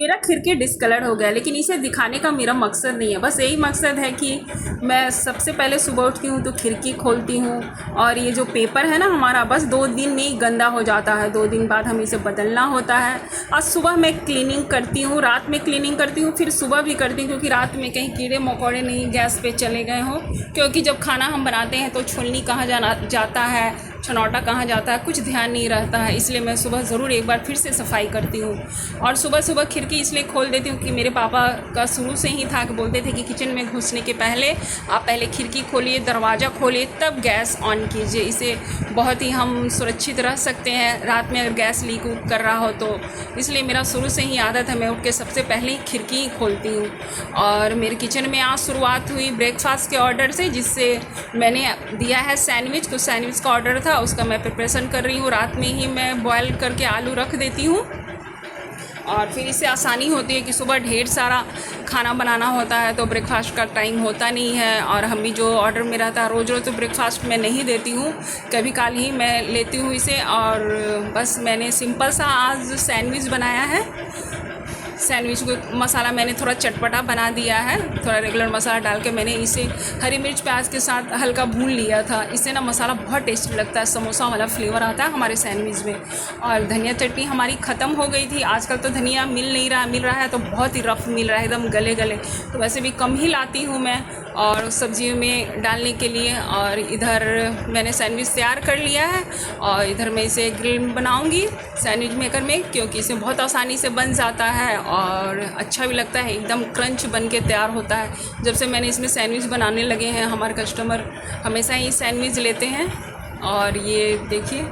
मेरा खिड़की डिस्कलर हो गया, लेकिन इसे दिखाने का मेरा मकसद नहीं है। बस यही मकसद है कि मैं सबसे पहले सुबह उठती हूँ तो खिड़की खोलती हूँ, और ये जो पेपर है ना हमारा, बस 2 दिन में ही गंदा हो जाता है। 2 दिन बाद हमें इसे बदलना होता है। आज सुबह मैं क्लीनिंग करती हूँ, रात में क्लीनिंग करती हूँ, फिर सुबह भी करती हूँ, क्योंकि रात में कहीं कीड़े मकोड़े नहीं गैस पे चले गए हों। क्योंकि जब खाना हम बनाते हैं तो छुलनी कहाँ जाता है, छनौटा कहाँ जाता है, कुछ ध्यान नहीं रहता है। इसलिए मैं सुबह ज़रूर एक बार फिर से सफाई करती हूँ। और सुबह सुबह खिड़की इसलिए खोल देती हूँ कि मेरे पापा का शुरू से ही था कि बोलते थे कि किचन में घुसने के पहले आप पहले खिड़की खोलिए, दरवाज़ा खोलिए, तब गैस ऑन कीजिए। इसे बहुत ही हम सुरक्षित रह सकते हैं रात में अगर गैस लीक कर रहा हो तो। इसलिए मेरा शुरू से ही आदत है, मैं उठ के सबसे पहले ही खिड़की खोलती हूँ। और मेरे किचन में आज शुरुआत हुई ब्रेकफास्ट के ऑर्डर से, जिससे मैंने दिया है सैंडविच। तो सैंडविच का ऑर्डर था, उसका मैं प्रिपरेशन कर रही हूँ। रात में ही मैं बॉयल करके आलू रख देती हूँ, और फिर इससे आसानी होती है कि सुबह ढेर सारा खाना बनाना होता है तो ब्रेकफास्ट का टाइम होता नहीं है। और हम भी जो ऑर्डर में रहता है रोज़ रोज़ तो ब्रेकफास्ट मैं नहीं देती हूँ, कभी काल ही मैं लेती हूँ इसे। और बस मैंने सिंपल सा आज सैंडविच बनाया है। सैंडविच को मसाला मैंने थोड़ा चटपटा बना दिया है, थोड़ा रेगुलर मसाला डाल के मैंने इसे हरी मिर्च प्याज के साथ हल्का भून लिया था। इससे ना मसाला बहुत टेस्टी लगता है, समोसा वाला फ्लेवर आता है हमारे सैंडविच में। और धनिया चटनी हमारी ख़त्म हो गई थी। आजकल तो धनिया मिल रहा है तो बहुत ही रफ़ मिल रहा है, एकदम गले गले। तो वैसे भी कम ही लाती हूँ मैं और सब्जियों में डालने के लिए। और इधर मैंने सैंडविच तैयार कर लिया है, और इधर मैं इसे ग्रिल में बनाऊँगी सैंडविच मेकर में, क्योंकि इसे बहुत आसानी से बन जाता है और अच्छा भी लगता है, एकदम क्रंच बन के तैयार होता है। जब से मैंने इसमें सैंडविच बनाने लगे हैं, हमारे कस्टमर हमेशा ही सैंडविच लेते हैं। और ये देखिए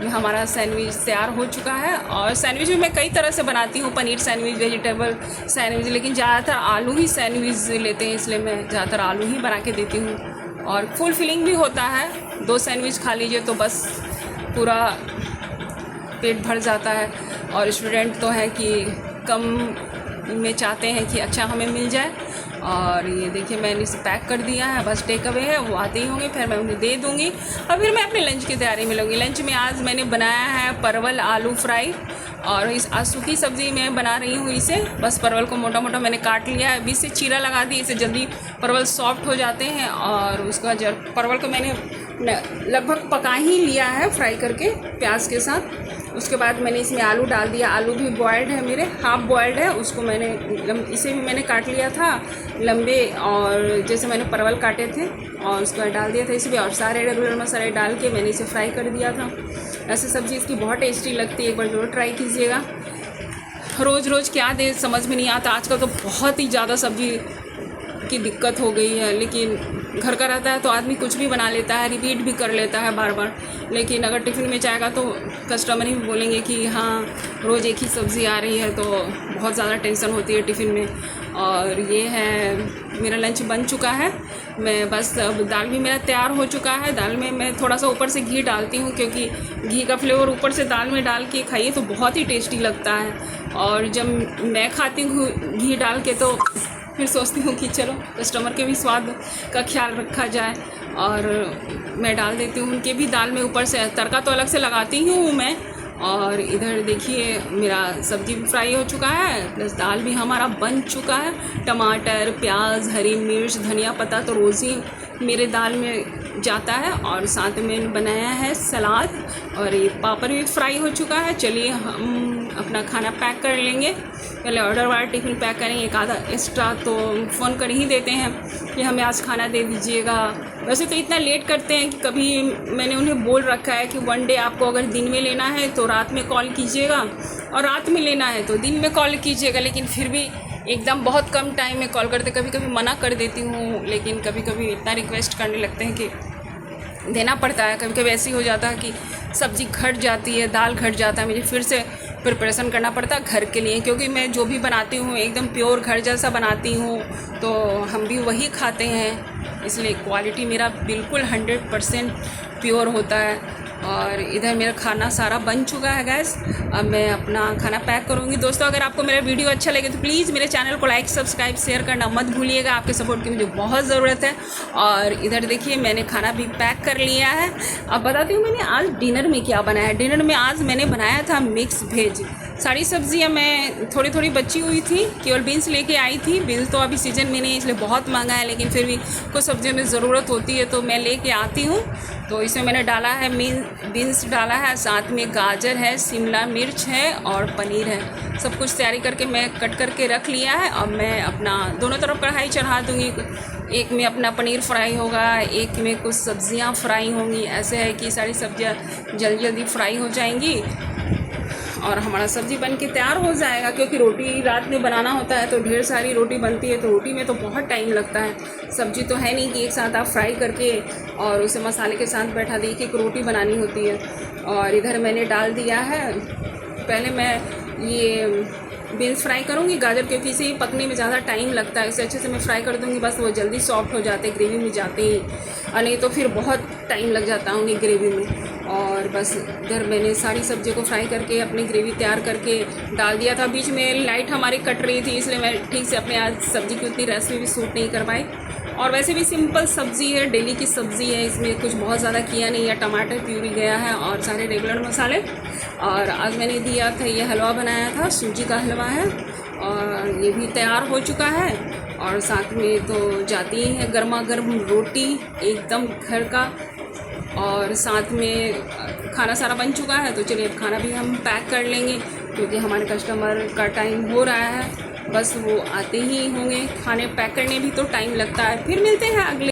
हमारा सैंडविच तैयार हो चुका है। और सैंडविच भी मैं कई तरह से बनाती हूँ, पनीर सैंडविच, वेजिटेबल सैंडविच, लेकिन ज़्यादातर आलू ही सैंडविच लेते हैं, इसलिए मैं ज़्यादातर आलू ही बना के देती हूँ। और फुल फिलिंग भी होता है, 2 सैंडविच खा लीजिए तो बस पूरा पेट भर जाता है। और स्टूडेंट तो है कि कम में चाहते हैं कि अच्छा हमें मिल जाए। और ये देखिए मैंने इसे पैक कर दिया है, बस टेक अवे है, वो आते ही होंगे, फिर मैं उन्हें दे दूँगी और फिर मैं अपने लंच की तैयारी में लूँगी। लंच में आज मैंने बनाया है परवल आलू फ्राई, और इस आज सूखी सब्ज़ी मैं बना रही हूँ इसे। बस परवल को मोटा मोटा मैंने काट लिया है, बीच से चीरा लगा दी, इससे जल्दी परवल सॉफ्ट हो जाते हैं। और उसका जब परवल को मैंने लगभग पका ही लिया है फ्राई करके प्याज के साथ। उसके बाद मैंने इसमें आलू डाल दिया, आलू भी बॉयल्ड है मेरे, हाफ़ बॉयल्ड है, उसको मैंने इसे भी मैंने काट लिया था लंबे, और जैसे मैंने परवल काटे थे, और उसके बाद डाल दिया था इसमें, और सारे रेगुलर मसाले डाल के मैंने इसे फ्राई कर दिया था। ऐसे सब्ज़ी इसकी बहुत टेस्टी लगती है, एक बार ज़रूर ट्राई कीजिएगा। रोज़ रोज़ क्या दे समझ में नहीं आता, आजकल तो बहुत ही ज़्यादा सब्ज़ी की दिक्कत हो गई है। लेकिन घर का रहता है तो आदमी कुछ भी बना लेता है, रिपीट भी कर लेता है बार बार। लेकिन अगर टिफ़िन में जाएगा तो कस्टमर ही बोलेंगे कि हाँ रोज़ एक ही सब्ज़ी आ रही है, तो बहुत ज़्यादा टेंशन होती है टिफ़िन में। और ये है मेरा लंच बन चुका है। मैं बस अब दाल भी मेरा तैयार हो चुका है। दाल में मैं थोड़ा सा ऊपर से घी डालती हूँ, क्योंकि घी का फ्लेवर ऊपर से दाल में डाल के खाइए तो बहुत ही टेस्टी लगता है। और जब मैं खाती हूँ घी डाल के तो फिर सोचती हूँ कि चलो कस्टमर के भी स्वाद का ख्याल रखा जाए, और मैं डाल देती हूँ उनके भी दाल में ऊपर से। तड़का तो अलग से लगाती हूँ मैं। और इधर देखिए मेरा सब्ज़ी भी फ्राई हो चुका है, प्लस दाल भी हमारा बन चुका है। टमाटर, प्याज, हरी मिर्च, धनिया पत्ता तो रोज़ ही मेरे दाल में जाता है। और साथ में बनाया है सलाद, और ये पापड़ भी फ्राई हो चुका है। चलिए हम अपना खाना पैक कर लेंगे। पहले ऑर्डर वाला टिफ़िन पैक करेंगे, एक आधा एक्स्ट्रा तो फ़ोन कर ही देते हैं कि हमें आज खाना दे दीजिएगा। वैसे तो इतना लेट करते हैं कि कभी मैंने उन्हें बोल रखा है कि 1 डे आपको अगर दिन में लेना है तो रात में कॉल कीजिएगा, और रात में लेना है तो दिन में कॉल कीजिएगा। लेकिन फिर भी एकदम बहुत कम टाइम में कॉल करते, कभी कभी मना कर देती हूँ, लेकिन कभी कभी इतना रिक्वेस्ट करने लगते हैं कि देना पड़ता है। कभी कभी ऐसे ही हो जाता है कि सब्ज़ी घट जाती है, दाल घट जाता है, मुझे फिर से प्रिपरेशन करना पड़ता है घर के लिए, क्योंकि मैं जो भी बनाती हूँ एकदम प्योर घर जैसा बनाती हूँ, तो हम भी वही खाते हैं। इसलिए क्वालिटी मेरा बिल्कुल 100% प्योर होता है। और इधर मेरा खाना सारा बन चुका है गैस। अब मैं अपना खाना पैक करूँगी। दोस्तों अगर आपको मेरा वीडियो अच्छा लगे तो प्लीज़ मेरे चैनल को लाइक सब्सक्राइब शेयर करना मत भूलिएगा, आपके सपोर्ट की मुझे बहुत ज़रूरत है। और इधर देखिए मैंने खाना भी पैक कर लिया है। अब बताती हूँ मैंने आज डिनर में क्या बनाया है। डिनर में आज मैंने बनाया था मिक्स वेज। सारी सब्जियां मैं थोड़ी थोड़ी बची हुई थी, केवल बीन्स लेके आई थी। बीन्स तो अभी सीज़न में नहीं, इसलिए बहुत महंगा है, लेकिन फिर भी कुछ सब्जियों में ज़रूरत होती है तो मैं लेके आती हूँ। तो इसमें मैंने डाला है बीन्स डाला है, साथ में गाजर है, शिमला मिर्च है और पनीर है। सब कुछ तैयारी करके मैं कट करके रख लिया है। अब मैं अपना दोनों तरफ कढ़ाई चढ़ा दूँगी। एक में अपना पनीर फ्राई होगा, एक में कुछ सब्जियां फ्राई होंगी। ऐसे है कि सारी सब्जियां जल्दी जल्दी फ्राई हो जाएंगी और हमारा सब्ज़ी बन के तैयार हो जाएगा। क्योंकि रोटी रात में बनाना होता है तो ढेर सारी रोटी बनती है, तो रोटी में तो बहुत टाइम लगता है। सब्ज़ी तो है नहीं कि एक साथ आप फ्राई करके और उसे मसाले के साथ बैठा दी, एक रोटी बनानी होती है। और इधर मैंने डाल दिया है, पहले मैं ये बीन्स फ्राई करूँगी। गाजर क्योंकि इसे पकने में ज़्यादा टाइम लगता है, इसे अच्छे से मैं फ्राई कर दूँगी, बस वो जल्दी सॉफ्ट हो जाते ग्रेवी में जाते ही, और नहीं तो फिर बहुत टाइम लग जाता है उन्हें ग्रेवी में। और बस इधर मैंने सारी सब्जियों को फ्राई करके अपनी ग्रेवी तैयार करके डाल दिया था। बीच में लाइट हमारी कट रही थी, इसलिए मैं ठीक से अपने आज सब्ज़ी की उतनी रेसिपी भी शूट नहीं कर पाई। और वैसे भी सिंपल सब्ज़ी है, डेली की सब्ज़ी है, इसमें कुछ बहुत ज़्यादा किया नहीं है। टमाटर प्यूरी गया है और सारे रेगुलर मसाले। और आज मैंने दिया था, ये हलवा बनाया था, सूजी का हलवा है, और ये भी तैयार हो चुका है। और साथ में तो जाती ही है गर्मा गर्म रोटी एकदम घर का, और साथ में खाना सारा बन चुका है। तो चलिए अब खाना भी हम पैक कर लेंगे, क्योंकि हमारे कस्टमर का टाइम हो रहा है, बस वो आते ही होंगे। खाने पैक करने भी तो टाइम लगता है। फिर मिलते हैं अगले